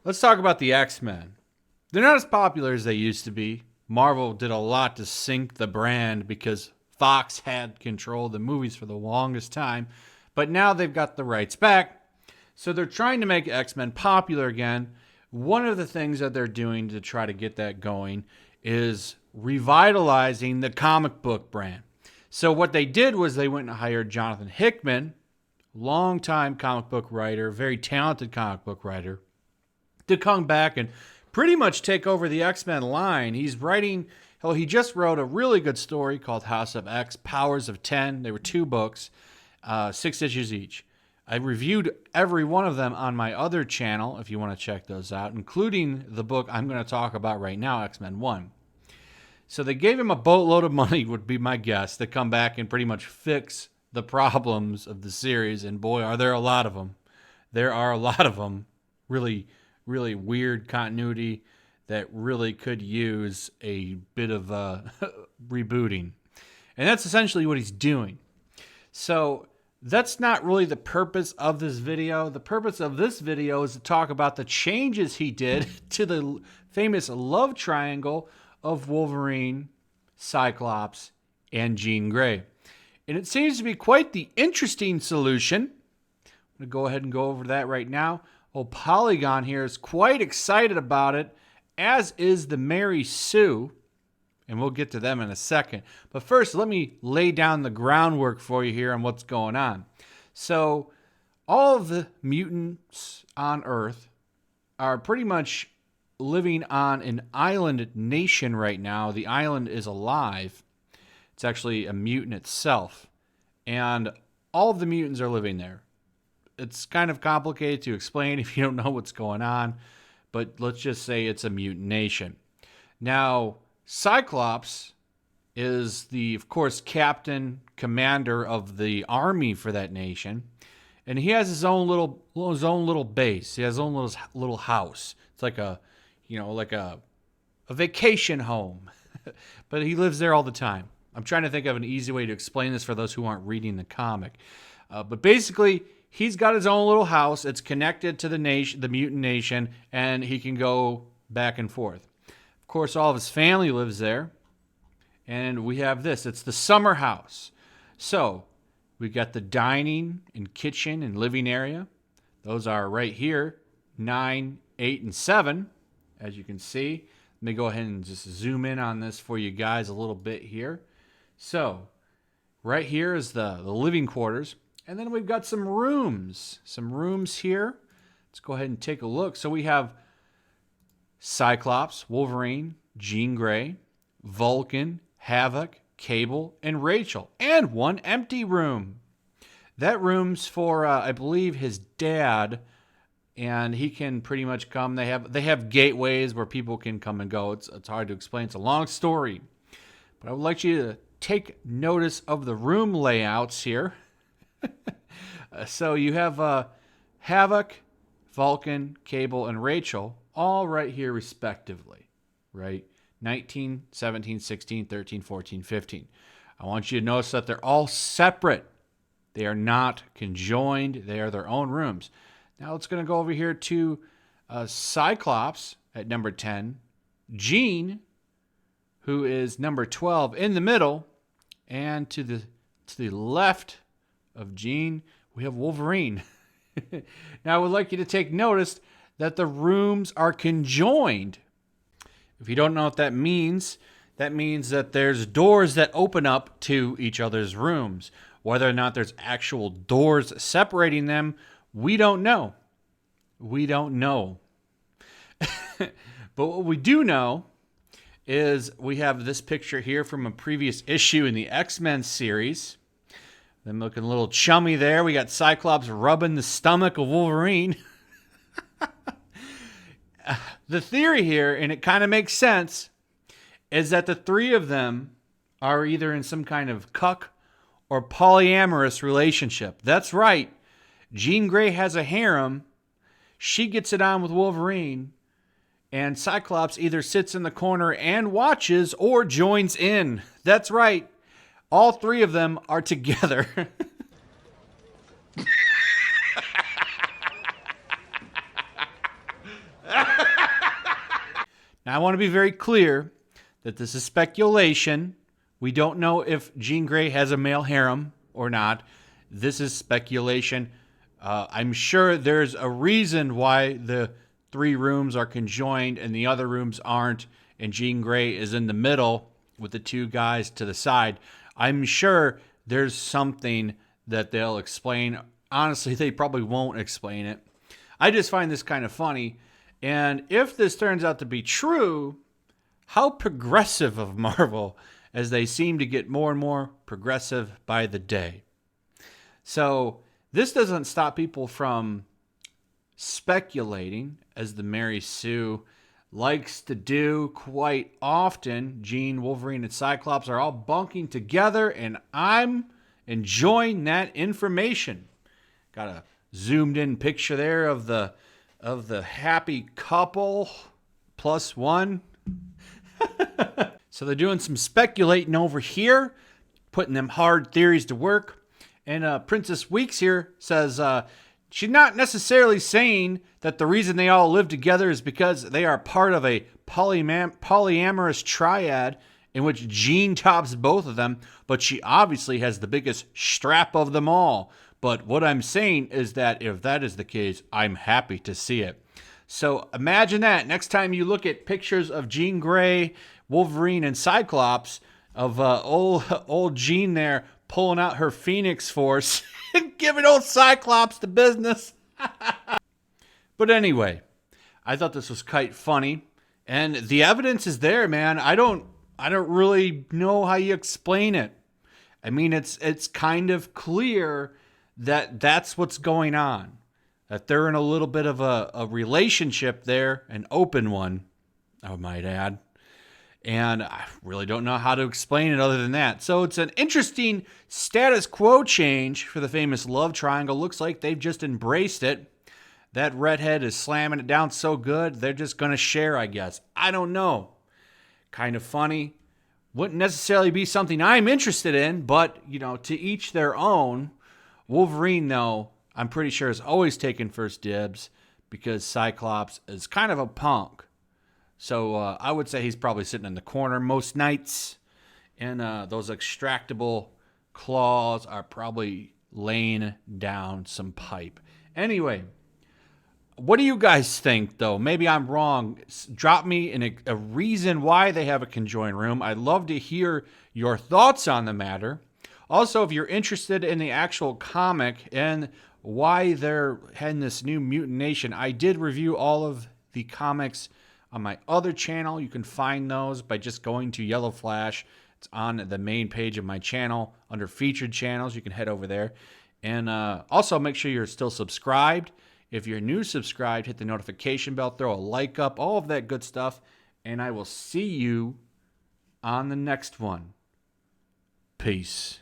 Let's talk about the X-Men. They're not as popular as they used to be. Marvel did a lot to sink the brand because Fox had control of the movies for the longest time. But now they've got the rights back. So they're trying to make X-Men popular again. One of the things that they're doing to try to get that going is revitalizing the comic book brand. So what they did was they went and hired Jonathan Hickman, longtime comic book writer, very talented comic book writer, to come back and pretty much take over the X-Men line. He's writing, hell, he just wrote a really good story called House of X, Powers of 10. They were 2 books, 6 issues each. I reviewed every one of them on my other channel, if you want to check those out, including the book I'm going to talk about right now, X-Men 1. So they gave him a boatload of money, would be my guess, to come back and pretty much fix the problems of the series. And boy, are there a lot of them. There are a lot of them. Really, really weird continuity that really could use a bit of rebooting. And that's essentially what he's doing. So that's not really the purpose of this video. The purpose of this video is to talk about the changes he did to the famous love triangle of Wolverine, Cyclops, and Jean Grey. And it seems to be quite the interesting solution. I'm going to go ahead and go over that right now. Polygon here is quite excited about it, as is the Mary Sue. And we'll get to them in a second. But first, let me lay down the groundwork for you here on what's going on. So, all of the mutants on Earth are pretty much living on an island nation right now. The island is alive. It's actually a mutant itself. And all of the mutants are living there. It's kind of complicated to explain if you don't know what's going on. But let's just say it's a mutant nation. Now, Cyclops is the, of course, captain, commander of the army for that nation, and he has his own little base. He has his own little house. It's like a vacation home, but he lives there all the time. I'm trying to think of an easy way to explain this for those who aren't reading the comic, but basically, he's got his own little house. It's connected to the nation, the mutant nation, and he can go back and forth. Of course, all of his family lives there. And we have this. It's the summer house. So, we've got the dining and kitchen and living area. Those are right here, 9, 8, and 7, as you can see. Let me go ahead and just zoom in on this for you guys a little bit here. So, right here is the living quarters. And then we've got some rooms. Some rooms here. Let's go ahead and take a look. So, we have Cyclops, Wolverine, Jean Grey, Vulcan, Havoc, Cable, and Rachel. And one empty room. That room's for, I believe, his dad. And he can pretty much come. They have gateways where people can come and go. It's hard to explain. It's a long story. But I would like you to take notice of the room layouts here. So you have Havoc, Vulcan, Cable, and Rachel all right here respectively, right? 19, 17, 16, 13, 14, 15. I want you to notice that they're all separate. They are not conjoined. They are their own rooms. Now let's going to go over here to Cyclops at number 10. Jean, who is number 12 in the middle. And to the left of Jean, we have Wolverine. Now I would like you to take notice that the rooms are conjoined. If you don't know what that means that there's doors that open up to each other's rooms. Whether or not there's actual doors separating them, we don't know. We don't know. But what we do know is we have this picture here from a previous issue in the X-Men series. Them looking a little chummy there. We got Cyclops rubbing the stomach of Wolverine. The theory here, and it kind of makes sense, is that the three of them are either in some kind of cuck or polyamorous relationship. That's right. Jean Grey has a harem. She gets it on with Wolverine. And Cyclops either sits in the corner and watches or joins in. That's right. All three of them are together. Now, I want to be very clear that this is speculation. We don't know if Jean Grey has a male harem or not. This is speculation. I'm sure there's a reason why the 3 rooms are conjoined and the other rooms aren't, and Jean Grey is in the middle with the 2 guys to the side. I'm sure there's something that they'll explain. Honestly, they probably won't explain it. I just find this kind of funny. And if this turns out to be true, how progressive of Marvel, as they seem to get more and more progressive by the day. So this doesn't stop people from speculating, as the Mary Sue likes to do quite often. Jean, Wolverine, and Cyclops are all bunking together, and I'm enjoying that information. Got a zoomed in picture there of the happy couple plus one. So they're doing some speculating over here, putting them hard theories to work. And Princess Weeks here says she's not necessarily saying that the reason they all live together is because they are part of a polyamorous triad in which Jean tops both of them, but she obviously has the biggest strap of them all. But what I'm saying is that if that is the case, I'm happy to see it. So imagine that. Next time you look at pictures of Jean Grey, Wolverine, and Cyclops, of old Jean there pulling out her Phoenix Force and giving old Cyclops the business. But anyway, I thought this was quite funny. And the evidence is there, man. I don't really know how you explain it. I mean, it's kind of clear that that's what's going on. That they're in a little bit of a relationship there, an open one, I might add. And I really don't know how to explain it other than that. So it's an interesting status quo change for the famous love triangle. Looks like they've just embraced it. That redhead is slamming it down so good, they're just going to share, I guess. I don't know. Kind of funny. Wouldn't necessarily be something I'm interested in, but, to each their own. Wolverine, though, I'm pretty sure is always taking first dibs because Cyclops is kind of a punk. So I would say he's probably sitting in the corner most nights. And those extractable claws are probably laying down some pipe. Anyway, what do you guys think, though? Maybe I'm wrong. Drop me a reason why they have a conjoined room. I'd love to hear your thoughts on the matter. Also, if you're interested in the actual comic and why they're heading this new mutination, I did review all of the comics on my other channel. You can find those by just going to YellowFlash. It's on the main page of my channel under featured channels. You can head over there. And also make sure you're still subscribed. If you're new subscribed, hit the notification bell, throw a like up, all of that good stuff. And I will see you on the next one. Peace.